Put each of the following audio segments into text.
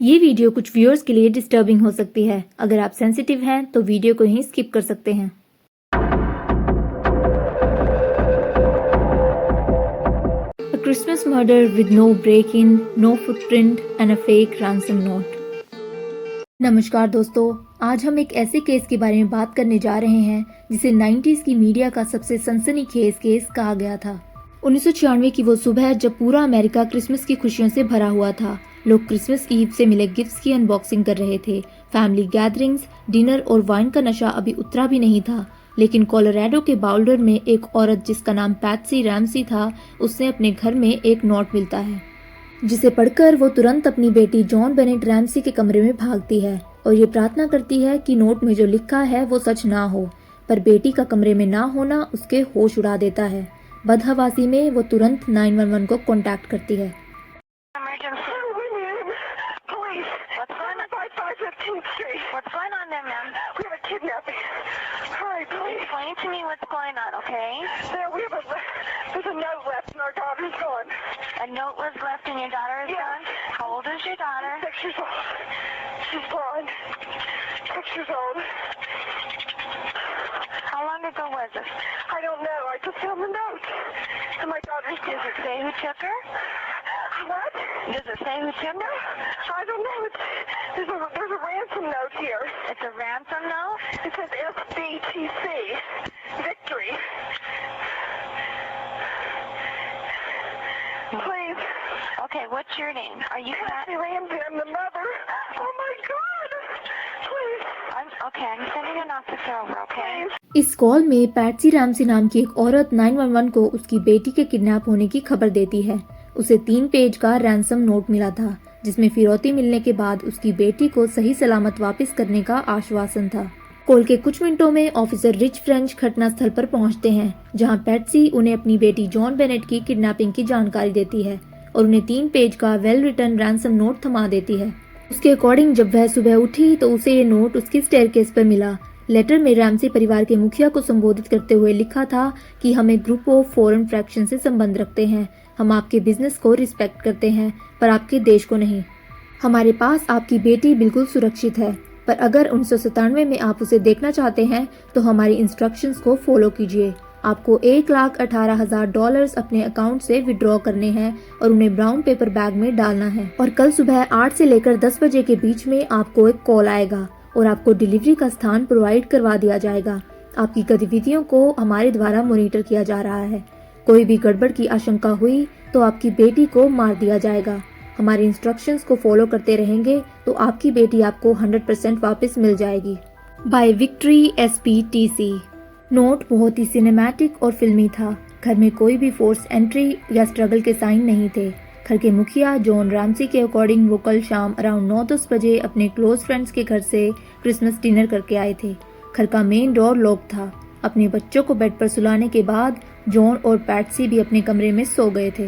ये वीडियो कुछ व्यूअर्स के लिए डिस्टर्बिंग हो सकती है। अगर आप सेंसिटिव हैं तो वीडियो को ही स्किप कर सकते हैं। A Christmas murder with no break-in, no footprint and a fake ransom note। नमस्कार दोस्तों, आज हम एक ऐसे केस के बारे में बात करने जा रहे हैं जिसे 90s की मीडिया का सबसे सनसनीखेज केस कहा गया था। 1996 की वो सुबह जब पूरा अमेरिका क्रिसमस की खुशियों से भरा हुआ था। लोग क्रिसमस ईव से मिले गिफ्ट्स की अनबॉक्सिंग कर रहे थे। फैमिली गैदरिंग्स, डिनर और वाइन का नशा अभी उतरा भी नहीं था। लेकिन कोलोराडो के बाउल्डर में एक औरत जिसका नाम पैट्सी रैमसी था, उसने अपने घर में एक नोट मिलता है जिसे पढ़कर वो तुरंत अपनी बेटी जॉन बेनेट रैमसी के कमरे में भागती है और ये प्रार्थना करती है कि नोट में जो लिखा है वो सच ना हो। पर बेटी का कमरे में ना होना उसके होश उड़ा देता है। बदहवासी में वो तुरंत 911 को कांटेक्ट करती है। What's going on there, ma'am? We have a kidnapping. Hurry, please. Explain to me what's going on, okay? There's a note left and our daughter's gone. A note was left and your daughter is gone? How old is your daughter? 6 years old. She's blonde. 6 years old. How long ago was this? I don't know. I just found the note. And my daughter's... Does it say who took her? What? Does it say who took her? I don't know. There's a ransom note here. It's a ransom note? It says SBTC. Victory. Please. Okay, what's your name? Are you Kathy Ramsey? I'm the mother. Oh my God. Please. I'm sending an officer over, okay? इस call में Patsy Ramsay नाम की एक औरत 911 को उसकी बेटी के किडनैप होने की खबर देती है। उसे 3 पेज का रैंसम नोट मिला था जिसमें फिरौती मिलने के बाद उसकी बेटी को सही सलामत वापस करने का आश्वासन था। कॉल के कुछ मिनटों में ऑफिसर रिच फ्रेंच घटनास्थल पर पहुंचते हैं जहां पैट्सी उन्हें अपनी बेटी जॉन बेनेट की किडनैपिंग की जानकारी देती है और उन्हें 3 पेज का वेल रिटन रैंसम नोट थमा देती है। उसके अकॉर्डिंग जब वह सुबह उठी तो उसे ये नोट उसकी स्टेयरकेस पर मिला। लेटर में रैमसी परिवार के मुखिया को संबोधित करते हुए लिखा था कि हम एक ग्रुप ऑफ फॉरेन फ्रैक्शन से संबंध रखते हैं। हम आपके बिजनेस को रिस्पेक्ट करते हैं पर आपके देश को नहीं। हमारे पास आपकी बेटी बिल्कुल सुरक्षित है, पर अगर 1997 में आप उसे देखना चाहते हैं तो हमारी इंस्ट्रक्शंस को फॉलो कीजिए। आपको $1,18,000 अपने अकाउंट से विड्रॉ करने हैं और उन्हें ब्राउन पेपर बैग में डालना है और कल सुबह 8 से लेकर 10 बजे के बीच में आपको एक कॉल आएगा और आपको डिलीवरी का स्थान प्रोवाइड करवा दिया जाएगा। आपकी गतिविधियों को हमारे द्वारा मॉनिटर किया जा रहा है। कोई भी गड़बड़ की आशंका हुई तो आपकी बेटी को मार दिया जाएगा। हमारे इंस्ट्रक्शंस को फॉलो करते रहेंगे तो आपकी बेटी आपको 100% वापस मिल जाएगी। Bye victory SPTC। नोट बहुत ही सिनेमैटिक और फिल्मी था। घर में कोई भी फोर्स एंट्री या स्ट्रगल के साइन नहीं थे। घर के मुखिया जॉन रैमसी के अकॉर्डिंग वो कल शाम अराउंड 9-10 बजे अपने क्लोज फ्रेंड्स के घर से क्रिसमस डिनर करके आए थे। घर का मेन डोर लॉक था। अपने बच्चों को बेड पर सुलाने के बाद जॉन और पैट्सी भी अपने कमरे में सो गए थे।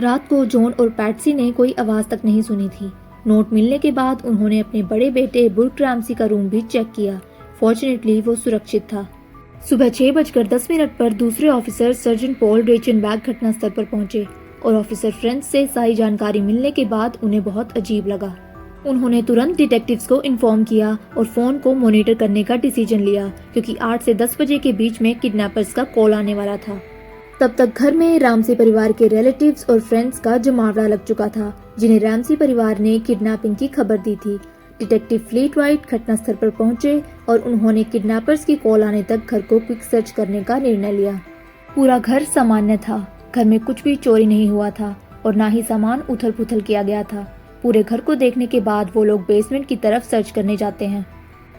रात को जॉन और पैट्सी ने कोई आवाज तक नहीं सुनी थी। नोट मिलने के बाद उन्होंने अपने बड़े बेटे बुर्क रैमसी का रूम भी चेक किया। फॉर्चुनेटली वो सुरक्षित था। सुबह 6:10 पर दूसरे ऑफिसर सर्जन पॉल रेचनबैग घटनास्थल पर पहुंचे और ऑफिसर फ्रेंच से सारी जानकारी मिलने के बाद उन्हें बहुत अजीब लगा। उन्होंने तुरंत डिटेक्टिव्स को इन्फॉर्म किया और फोन को मॉनिटर करने का डिसीजन लिया क्योंकि 8 से 10 बजे के बीच में किडनैपर्स का कॉल आने वाला था। तब तक घर में रैमसी परिवार के रिलेटिव्स और फ्रेंड्स का जमावड़ा लग चुका था जिन्हें रैमसी परिवार ने किडनैपिंग की खबर दी थी। डिटेक्टिव फ्लीट वाइट घटनास्थल पर पहुंचे और उन्होंने किडनैपर्स की कॉल आने तक घर को क्विक सर्च करने का निर्णय लिया। पूरा घर सामान्य था। घर में कुछ भी चोरी नहीं हुआ था और ना ही सामान उथल पुथल किया गया था। पूरे घर को देखने के बाद वो लोग बेसमेंट की तरफ सर्च करने जाते हैं।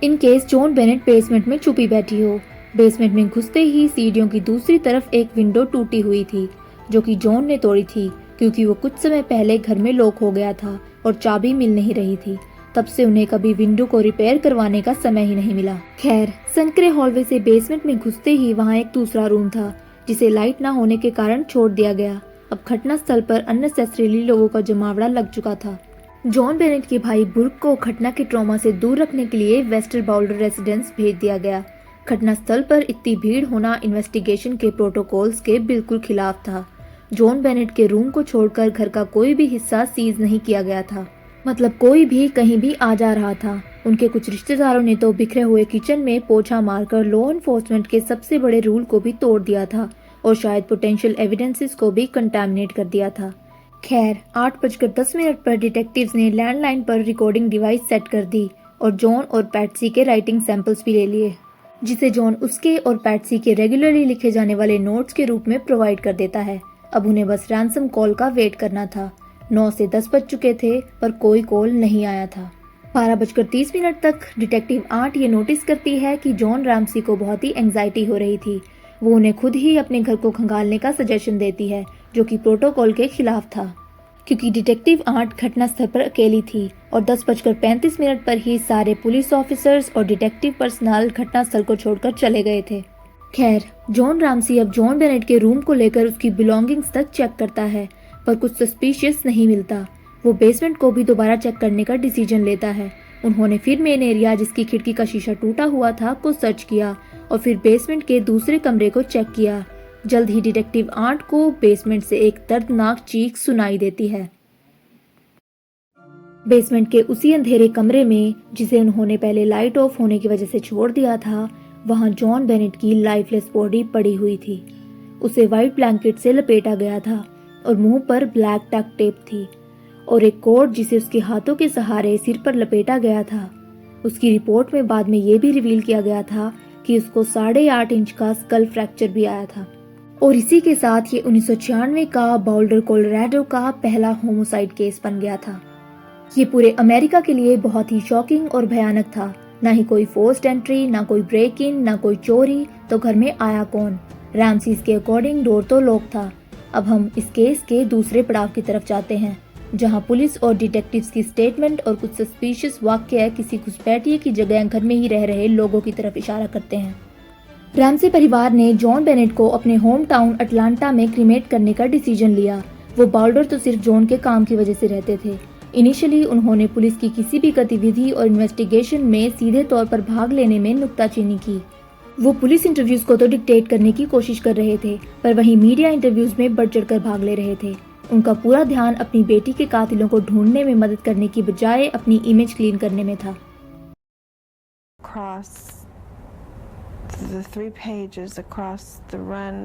In case John Bennett basement में छुपी बैठी हो। बेसमेंट में घुसते ही सीढ़ियों की दूसरी तरफ एक विंडो टूटी हुई थी जो कि जॉन ने तोड़ी थी क्योंकि वो कुछ समय पहले घर में लॉक हो गया था और चाबी मिल नहीं रही थी। तब से उन्हें कभी विंडो को रिपेयर करवाने का समय ही नहीं मिला। खैर, संकरे हॉलवे से बेसमेंट में घुसते ही वहाँ एक दूसरा रूम था जिसे लाइट ना होने के कारण छोड़ दिया गया। अब घटनास्थल पर अननेसेसरीली लोगों का जमावड़ा लग चुका था। जॉन बेनेट के भाई बुर्क को घटना के ट्रॉमा से दूर रखने के लिए वेस्टर बाउल्डर रेसिडेंस भेज दिया गया। घटनास्थल पर इतनी भीड़ होना इन्वेस्टिगेशन के प्रोटोकॉल्स के बिल्कुल खिलाफ था। जॉन बेनेट के रूम को छोड़कर घर का कोई भी हिस्सा सीज नहीं किया गया था। मतलब कोई भी कहीं भी आ जा रहा था। उनके कुछ रिश्तेदारों ने तो बिखरे हुए किचन में पोछा मारकर लॉ एनफोर्समेंट के सबसे बड़े रूल को भी तोड़ दिया था और शायद पोटेंशियल एविडेंसेस को भी कंटामिनेट कर दिया था। खैर 8:10 पर डिटेक्टिव्स ने लैंडलाइन पर रिकॉर्डिंग डिवाइस सेट कर दी और जॉन और पैट्सी के राइटिंग सैंपल्स भी ले लिए, जिसे जॉन उसके और पैट्सी के रेगुलरली लिखे जाने वाले नोट्स के रूप में प्रोवाइड कर देता है। अब उन्हें बस रैंसम कॉल का वेट करना था। 9 से 10 बज चुके थे पर कोई कॉल नहीं आया था। 12:30 तक डिटेक्टिव आर्ट ये नोटिस करती है कि जॉन रैमसी को बहुत ही एंजाइटी हो रही थी। वो उन्हें खुद ही अपने घर को खंगालने का सजेशन देती है, जो कि प्रोटोकॉल के खिलाफ था, क्योंकि डिटेक्टिव आर्ट घटनास्थल पर अकेली थी और 10:35 पर ही सारे पुलिस ऑफिसर्स और डिटेक्टिव पर्सनल घटनास्थल को छोड़कर चले गए थे। खैर जॉन रैमसी अब जॉन बेनेट के रूम को लेकर उसकी बिलोंगिंग्स तक चेक करता है, पर कुछ सस्पिशियस नहीं मिलता। वो बेसमेंट को भी दोबारा चेक करने का डिसीजन लेता है। उन्होंने फिर मेन एरिया, जिसकी खिड़की का शीशा टूटा हुआ था, को सर्च किया और फिर बेसमेंट के दूसरे कमरे को चेक किया। जल्द ही डिटेक्टिव आर्ट को बेसमेंट से एक दर्दनाक चीख सुनाई देती है। बेसमेंट के उसी अंधेरे कमरे में, जिसे उन्होंने पहले लाइट ऑफ होने की वजह से छोड़ दिया था, वहां जॉन बेनेट की लाइफलेस बॉडी पड़ी हुई थी। उसे व्हाइट ब्लैंकेट से लपेटा गया था और मुंह पर ब्लैक टक टेप थी और एक कोट जिसे उसके हाथों के सहारे सिर पर लपेटा गया था। उसकी रिपोर्ट में बाद में ये भी रिवील किया गया था कि उसको 8.5 इंच का स्कल फ्रैक्चर भी आया था। और इसी के साथ ये 1996 का बाउल्डर कोलोराडो का पहला होमोसाइड केस बन गया था। ये पूरे अमेरिका के लिए बहुत ही शॉकिंग और भयानक था। ना ही कोई फोर्स्ड एंट्री, ना कोई ब्रेक इन, ना कोई चोरी, तो घर में आया कौन? रैमसीज के अकॉर्डिंग डोर तो लॉक था। अब हम इस केस के दूसरे पड़ाव की तरफ जाते हैं, जहां पुलिस और डिटेक्टिव्स की स्टेटमेंट और कुछ सस्पिशियस वाक्य किसी घुसपैठिए की जगह घर में ही रह रहे लोगों की तरफ इशारा करते हैं। रैमसी परिवार ने जॉन बेनेट को अपने होम टाउन अटलांटा में क्रीमेट करने का डिसीजन लिया। वो बाउल्डर तो सिर्फ जॉन के काम की वजह से रहते थे। इनिशियली उन्होंने पुलिस की किसी भी गतिविधि और इन्वेस्टिगेशन में सीधे तौर पर भाग लेने में नुक्ताचीनी की। वो पुलिस इंटरव्यूज को तो डिक्टेट करने की कोशिश कर रहे थे, पर वहीं मीडिया इंटरव्यूज में बढ़ चढ़कर भाग ले रहे थे। उनका पूरा ध्यान अपनी बेटी के कातिलों को ढूंढने में मदद करने की बजाय अपनी इमेज क्लीन करने में था। Across the 3 pages across the run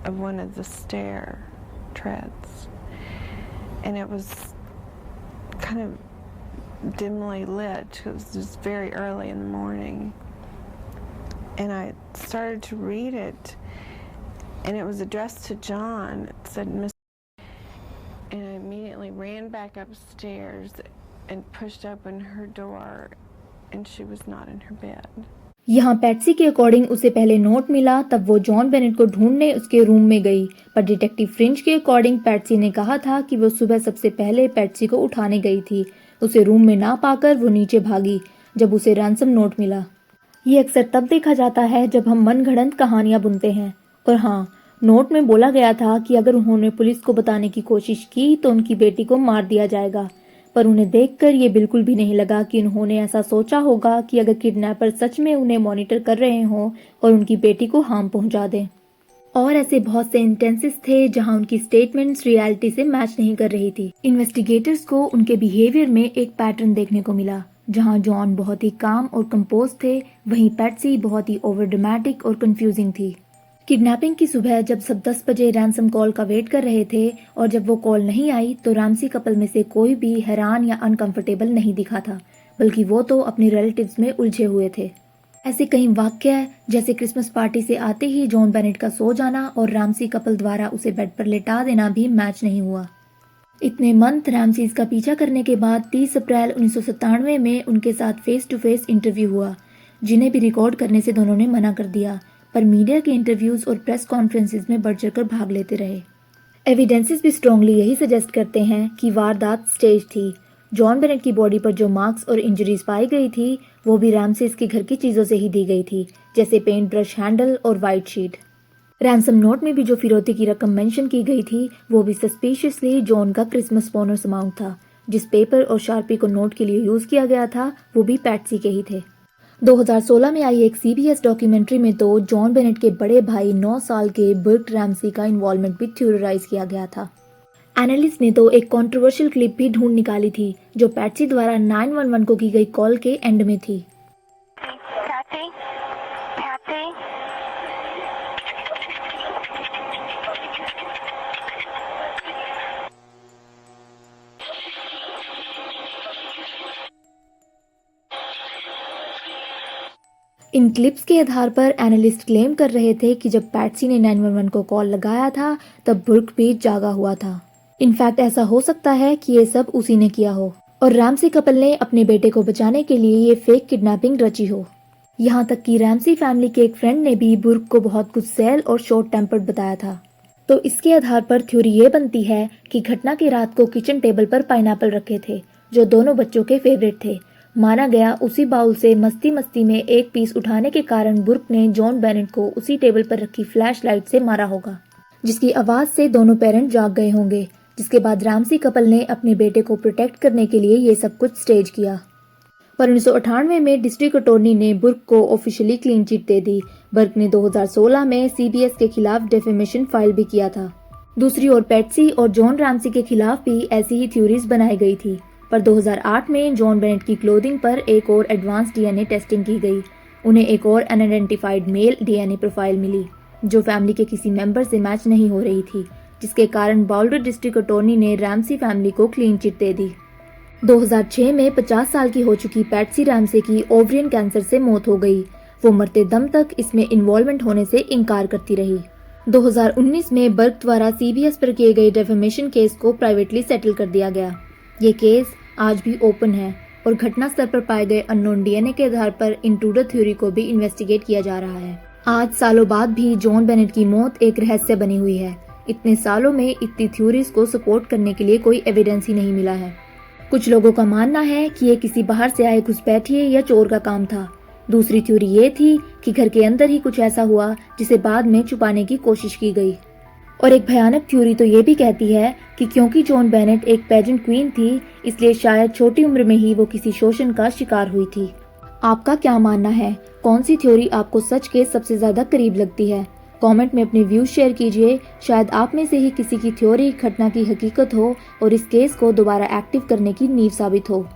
of one of the stair treads, and it was kind of dimly lit because it was very early in the morning, and I started to read it, and it was addressed to John. It said Miss, and I immediately ran back upstairs and pushed open her door, and she was not in her bed. यहाँ Patsy के according उसे पहले note मिला, तब वो John Bennett को ढूंढने उसके रूम में गई, पर डिटेक्टिव फ्रिंच के अकॉर्डिंग पैट्सी ने कहा था कि वो सुबह सबसे पहले पैट्सी को उठाने गई थी। उसे रूम में ना पाकर वो नीचे भागी जब उसे रैंसम नोट मिला। ये अक्सर तब देखा जाता है जब हम मनगढ़ंत कहानियां बुनते हैं। और हाँ, नोट में बोला गया था कि अगर उन्होंने पुलिस को बताने की कोशिश की तो उनकी बेटी को मार दिया जाएगा, पर उन्हें देखकर ये बिल्कुल भी नहीं लगा कि उन्होंने ऐसा सोचा होगा कि अगर किडनैपर सच में उन्हें मॉनिटर कर रहे हों और उनकी बेटी को हार्म पहुंचा दें। और ऐसे बहुत से इंटेंसेस थे जहां उनकी स्टेटमेंट्स रियलिटी से मैच नहीं कर रही थी। इन्वेस्टिगेटर्स को उनके बिहेवियर में एक पैटर्न देखने को मिला, जहां जॉन बहुत ही काम और कंपोज थे, वहीं पैट्सी बहुत ही ओवर ड्रामेटिक और कंफ्यूजिंग थी। किडनैपिंग की सुबह जब सब 10 बजे रैंसम कॉल का वेट कर रहे थे और जब वो कॉल नहीं आई तो रैमसी कपल में से कोई भी हैरान या अनकंफर्टेबल नहीं दिखा था, बल्कि वो तो अपने रिलेटिव्स में उलझे हुए थे। ऐसे कई वाक्य, जैसे क्रिसमस पार्टी से आते ही जॉन बेनेट का सो जाना और रैमसी कपल द्वारा उसे बेड पर लेटा देना भी मैच नहीं हुआ। इतने मंथ रैमसीज का पीछा करने के बाद 30 अप्रैल 1997 में उनके साथ फेस टू फेस इंटरव्यू हुआ, जिन्हें भी रिकॉर्ड करने से दोनों ने मना कर दिया, पर मीडिया के इंटरव्यूज और प्रेस कॉन्फ्रेंसेस में बढ़ चढ़कर भाग लेते रहे। एविडेंसेस भी स्ट्रांगली यही सजेस्ट करते हैं कि वारदात स्टेज थी। जॉन बेनेट की बॉडी पर जो मार्क्स और इंजरीज पाई गई थी वो भी रैमसीज के घर की चीजों से ही दी गई थी, जैसे पेंट ब्रश हैंडल और वाइट शीट। रैंसम नोट में भी जो फिरौती की रकम मेंशन की गई थी वो भी सस्पिशियसली जॉन का क्रिसमस बोनस अमाउंट था। जिस पेपर और शार्पी को नोट के लिए यूज किया गया था वो भी पैट्सी के ही थे। 2016 में आई एक CBS डॉक्यूमेंट्री में तो जॉन बेनेट के बड़े भाई 9 साल के बर्ट रैमसी का इन्वॉल्वमेंट भी थ्योरराइज किया गया था। एनालिस्ट ने तो एक कंट्रोवर्शियल क्लिप भी ढूंढ निकाली थी जो पैट्सी द्वारा 911 को की गई कॉल के एंड में थी। Patsy? Patsy? इन क्लिप्स के आधार पर एनालिस्ट क्लेम कर रहे थे कि जब पैट्सी ने 911 को कॉल लगाया था तब बुर्क भी जागा हुआ था। इनफैक्ट ऐसा हो सकता है कि ये सब उसी ने किया हो और रैमसी कपल ने अपने बेटे को बचाने के लिए ये फेक किडनैपिंग रची हो। यहाँ तक कि रैमसी फैमिली के एक फ्रेंड ने भी बुर्क को बहुत गुस्सैल और शॉर्ट टेम्पर्ड बताया था। तो इसके आधार पर थ्योरी ये बनती है कि घटना की रात को किचन टेबल पर पाइनएप्पल रखे थे जो दोनों बच्चों के फेवरेट थे। माना गया उसी बाउल से मस्ती मस्ती में एक पीस उठाने के कारण बुर्क ने जॉन बेनेट को उसी टेबल पर रखी फ्लैश लाइट से मारा होगा, जिसकी आवाज से दोनों पेरेंट जाग गए होंगे। जिसके बाद रैमसी कपल ने अपने बेटे को प्रोटेक्ट करने के लिए ये सब कुछ स्टेज किया। पर 1998 में डिस्ट्रिक्ट अटॉर्नी ने बुर्क को ऑफिशियली क्लीन चिट दे दी। बुर्क ने 2016 में सीबीएस के खिलाफ डेफेमेशन फाइल भी किया था। दूसरी ओर पैट्सी और जॉन रैमसी के खिलाफ भी ऐसी ही थ्योरीज बनाई गई थी। पर 2008 में जॉन बेनेट की क्लोथिंग पर एक और एडवांस डीएनए टेस्टिंग की गई। उन्हें एक और अनआइडेंटिफाइड मेल डीएनए प्रोफाइल मिली जो फैमिली के किसी मेंबर से मैच नहीं हो रही थी, जिसके कारण बाउल्डर डिस्ट्रिक्ट अटॉर्नी ने रैमसी फैमिली को क्लीन चिट दे दी। 2006 में 50 साल की हो चुकी पैट्सी रैमसी की ओवरियन कैंसर से मौत हो गई। वो मरते दम तक इसमें इन्वॉल्वमेंट होने से इनकार करती रही। 2019 में बर्क द्वारा सीबीएस पर किए गए डेफेमेशन केस को प्राइवेटली सेटल कर दिया गया। ये केस आज भी ओपन है और घटना स्थल पर पाए गए अननोन डीएनए के आधार पर इंट्रूडर थ्योरी को भी इन्वेस्टिगेट किया जा रहा है। आज सालों बाद भी जॉन बेनेट की मौत एक रहस्य बनी हुई है। इतने सालों में इतनी थ्योरीज को सपोर्ट करने के लिए कोई एविडेंस ही नहीं मिला है। कुछ लोगों का मानना है कि ये किसी बाहर से आए घुसपैठिए या चोर का काम था। दूसरी थ्योरी ये थी कि घर के अंदर ही कुछ ऐसा हुआ जिसे बाद में छुपाने की कोशिश की गई। और एक भयानक थ्योरी तो ये भी कहती है कि क्योंकि जॉन बेनेट एक पेजेंट क्वीन थी, इसलिए शायद छोटी उम्र में ही वो किसी शोषण का शिकार हुई थी। आपका क्या मानना है? कौन सी थ्योरी आपको सच के सबसे ज्यादा करीब लगती है? कमेंट में अपने व्यूज शेयर कीजिए। शायद आप में से ही किसी की थ्योरी घटना की हकीकत हो और इस केस को दोबारा एक्टिव करने की नींव साबित हो।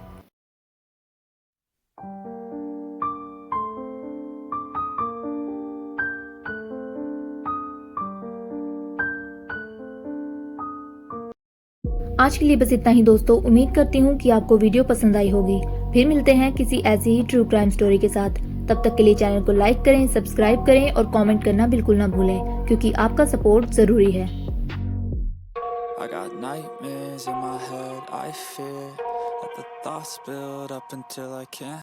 आज के लिए बस इतना ही दोस्तों। उम्मीद करती हूँ कि आपको वीडियो पसंद आई होगी। फिर मिलते हैं किसी ऐसी ही ट्रू क्राइम स्टोरी के साथ। तब तक के लिए चैनल को लाइक करें, सब्सक्राइब करें और कमेंट करना बिल्कुल ना भूलें, क्योंकि आपका सपोर्ट जरूरी है। I got nightmares in my head, I fear that the thoughts build up until I can't